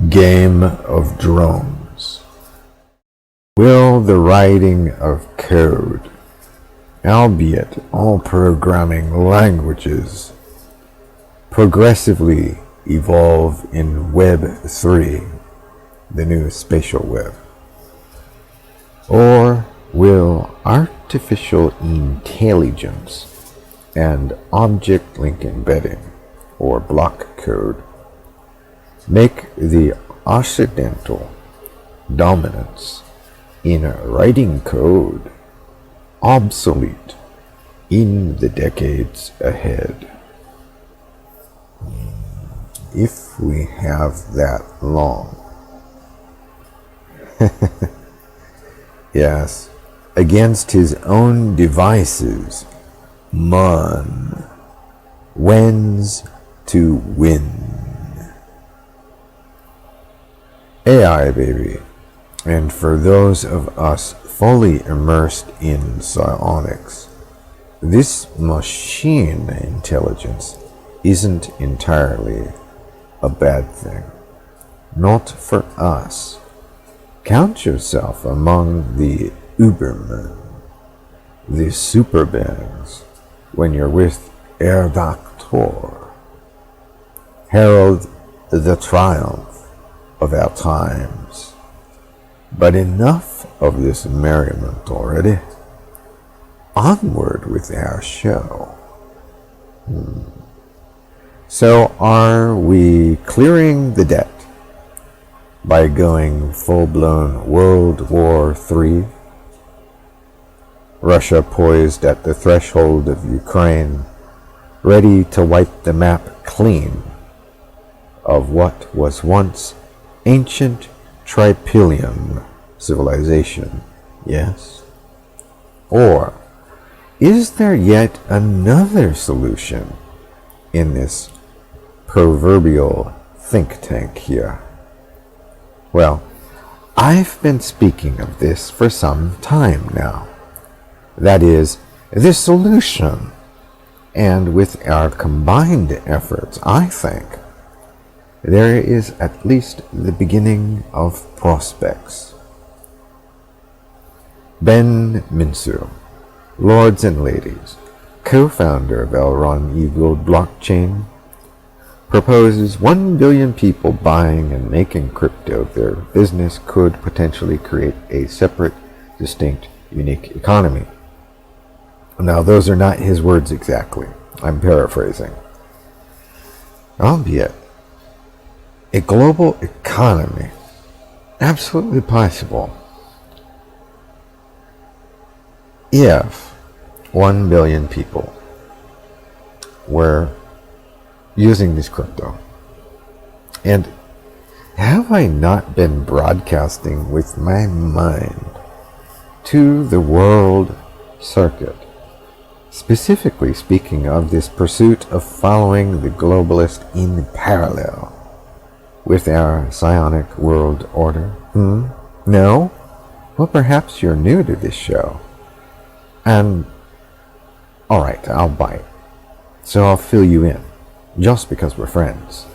Game of drones. Will the writing of code, albeit all programming languages, progressively evolve in Web 3, the new spatial web? Or will artificial intelligence and object link embedding, or block code, make the Occidental dominance in writing code obsolete in the decades ahead? If we have that long. Yes, against his own devices, Mun wins to win. AI, baby. And for those of us fully immersed in psionics, this machine intelligence isn't entirely a bad thing. Not for us. Count yourself among the Ubermen, the super beings, when you're with Herr Doktor. Herald the triumph of our times. But enough of this merriment already. Onward with our show. So are we clearing the debt by going full-blown World War III? Russia poised at the threshold of Ukraine, ready to wipe the map clean of what was once ancient Trypillian Civilization, yes? Or is there yet another solution in this proverbial think tank here? Well, I've been speaking of this for some time now. That is, the solution. And with our combined efforts, I think, there is at least the beginning of prospects. Ben Minsu, lords and ladies, co-founder of Elron E-Gold blockchain, proposes 1 billion people buying and making crypto their business could potentially create a separate, distinct, unique economy. Now, those are not his words exactly. I'm paraphrasing. Albeit, a global economy, absolutely possible, if 1 billion people were using this crypto. And have I not been broadcasting with my mind to the world circuit, specifically speaking of this pursuit of following the globalist in parallel with our psionic world order? No? Well, perhaps you're new to this show. And, alright, I'll bite. So I'll fill you in, just because we're friends.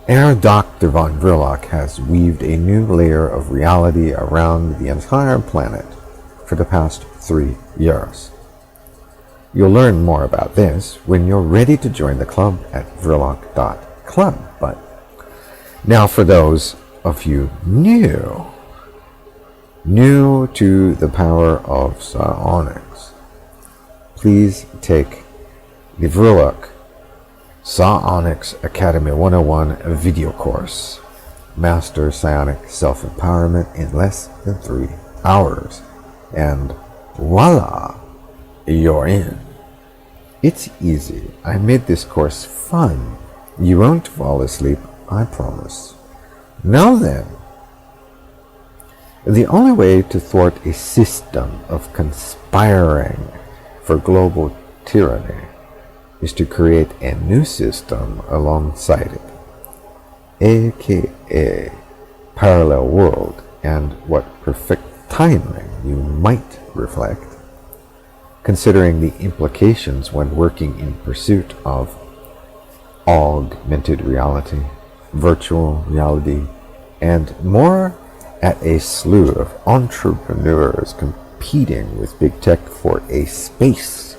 Herr Dr. von Vrilock has weaved a new layer of reality around the entire planet for the past 3 years. You'll learn more about this when you're ready to join the club at vrilock.club. But now for those of you new to the power of psionics, please take the Vrilock Psionics Academy 101 video course. Master psionic self-empowerment in less than 3 hours. And voila, you're in. It's easy. I made this course fun. You won't fall asleep, I promise. Now then, the only way to thwart a system of conspiring for global tyranny is to create a new system alongside it, aka parallel world, and what perfect timing, you might reflect, considering the implications when working in pursuit of augmented reality, virtual reality, and more at a slew of entrepreneurs competing with big tech for a space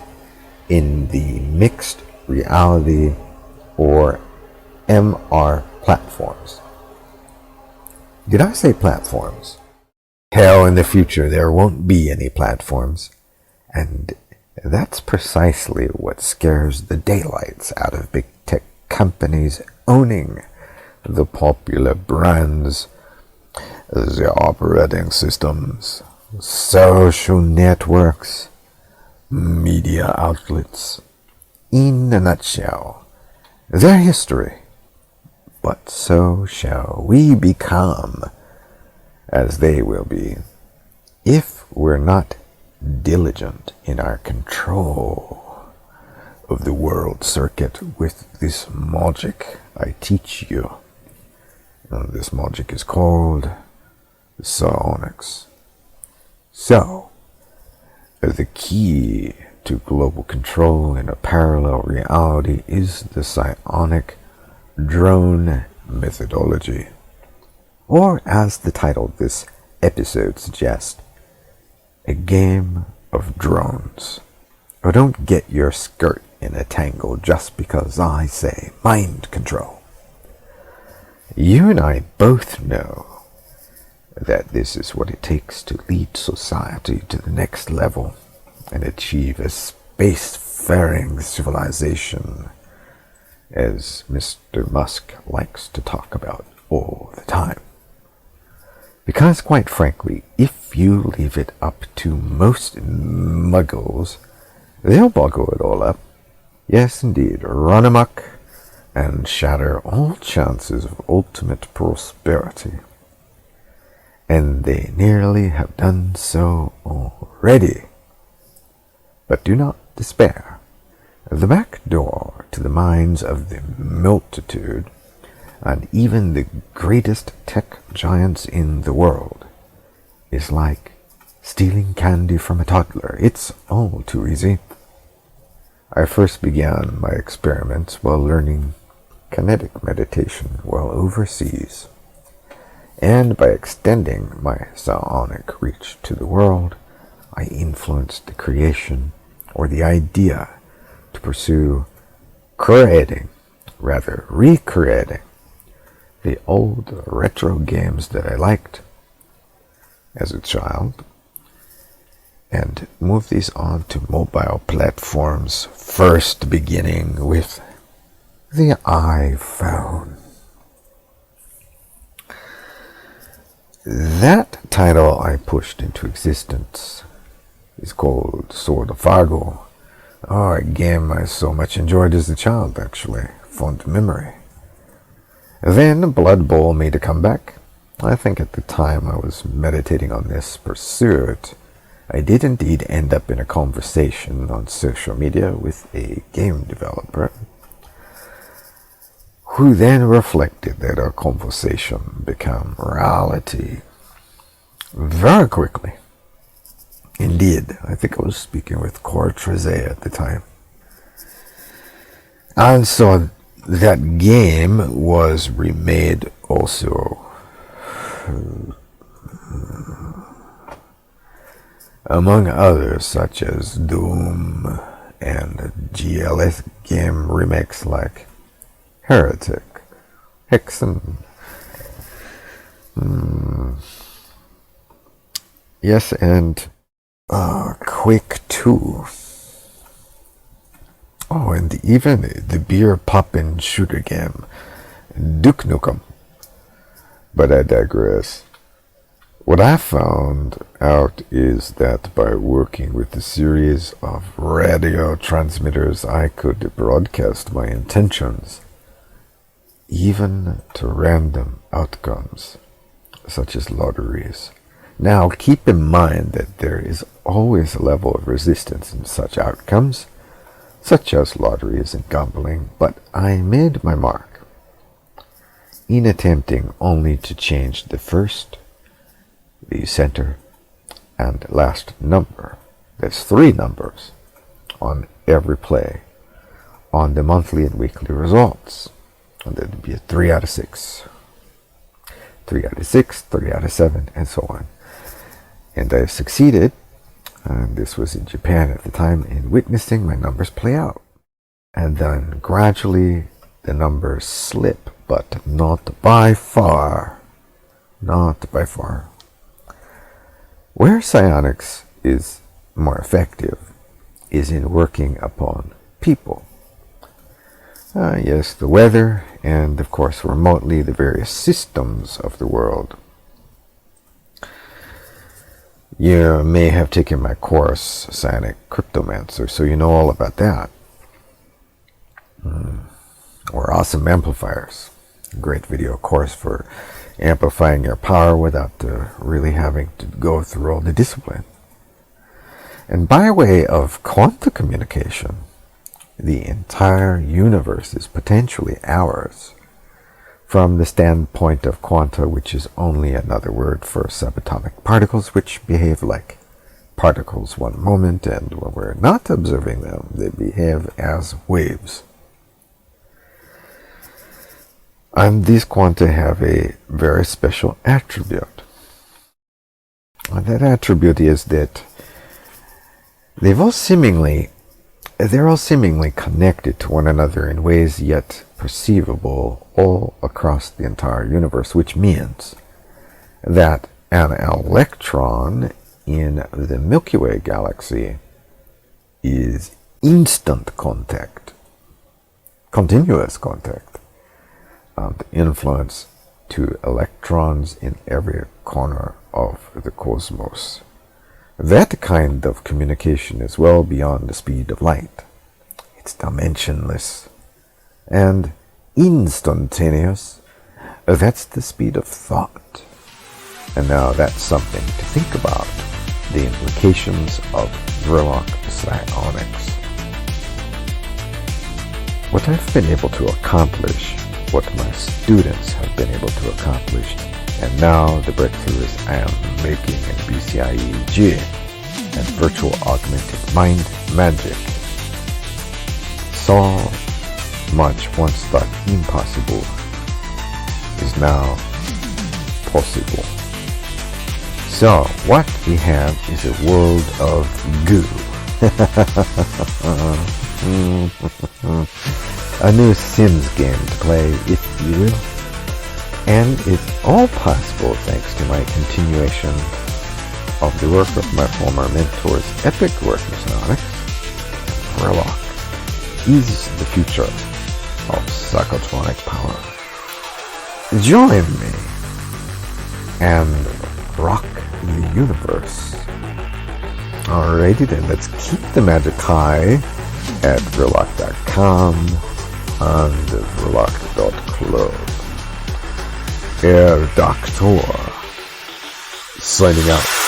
in the mixed reality or MR platforms. Did I say platforms? Hell, in the future there won't be any platforms, and that's precisely what scares the daylights out of big tech companies owning the popular brands, the operating systems, social networks, media outlets. In a nutshell, their history. But so shall we become, as they will be, if we're not diligent in our control of the world circuit with this magic I teach you. This magic is called psionics. So, the key to global control in a parallel reality is the psionic drone methodology, or as the title of this episode suggests, a game of drones. Or don't get your skirt in a tangle just because I say mind control. You and I both know that this is what it takes to lead society to the next level and achieve a spacefaring civilization, as Mr. Musk likes to talk about all the time. Because, quite frankly, if you leave it up to most muggles, they'll boggle it all up. Yes, indeed, run amok and shatter all chances of ultimate prosperity. And they nearly have done so already. But do not despair. The back door to the minds of the multitude, and even the greatest tech giants in the world, is like stealing candy from a toddler. It's all too easy. I first began my experiments while learning kinetic meditation while overseas, and by extending my psionic reach to the world, I influenced the creation or the idea to pursue recreating the old retro games that I liked as a child, and move these on to mobile platforms, first beginning with the iPhone. That title I pushed into existence is called Sword of Fargo. Oh, a game I so much enjoyed as a child, actually. Fond memory. Then Blood Bowl made a comeback. I think at the time I was meditating on this pursuit, I did indeed end up in a conversation on social media with a game developer, who then reflected that our conversation became reality very quickly. Indeed, I think I was speaking with Cortrezé at the time. And so that game was remade also. Among others, such as Doom and GLS game remakes like Heretic, Hexen. Yes, and Quake 2. Oh, and even the beer poppin' shooter game, Duke Nukem. But I digress. What I found out is that by working with a series of radio transmitters, I could broadcast my intentions, even to random outcomes, such as lotteries. Now, keep in mind that there is always a level of resistance in such outcomes, such as lotteries and gambling, but I made my mark in attempting only to change the first, the center, and last number. That's 3 numbers on every play on the monthly and weekly results. And then it'd be a 3 out of 6. 3 out of 6, 3 out of 7, and so on. And I've succeeded, and this was in Japan at the time, in witnessing my numbers play out. And then gradually the numbers slip, but not by far. Not by far. Where psionics is more effective is in working upon people. Yes, the weather, and of course remotely the various systems of the world. You may have taken my course, Psionic Cryptomancer, so you know all about that. Or awesome amplifiers. Great video course for amplifying your power without really having to go through all the discipline. And by way of quantum communication, the entire universe is potentially ours from the standpoint of quanta, which is only another word for subatomic particles which behave like particles one moment, and when we're not observing them, they behave as waves. And these quanta have a very special attribute. And that attribute is that they're all seemingly connected to one another in ways yet perceivable all across the entire universe, which means that an electron in the Milky Way galaxy is instant contact, continuous contact, and influence to electrons in every corner of the cosmos. That kind of communication is well beyond the speed of light. It's dimensionless and instantaneous. That's the speed of thought. And now that's something to think about, the implications of Vrilock Psionics. What I've been able to accomplish, what my students have been able to accomplish, and now the breakthroughs I am making in BCIEG and virtual augmented mind magic. So much once thought impossible is now possible. So what we have is a world of goo. A new Sims game to play, if you will. And it's all possible thanks to my continuation of the work of my former mentor's epic work in psionics. Vrilock is the future of psychotronic power. Join me and rock the universe. Alrighty then, let's keep the magic high at Vrilock.com and Vrilock.club. Herr Doktor signing out.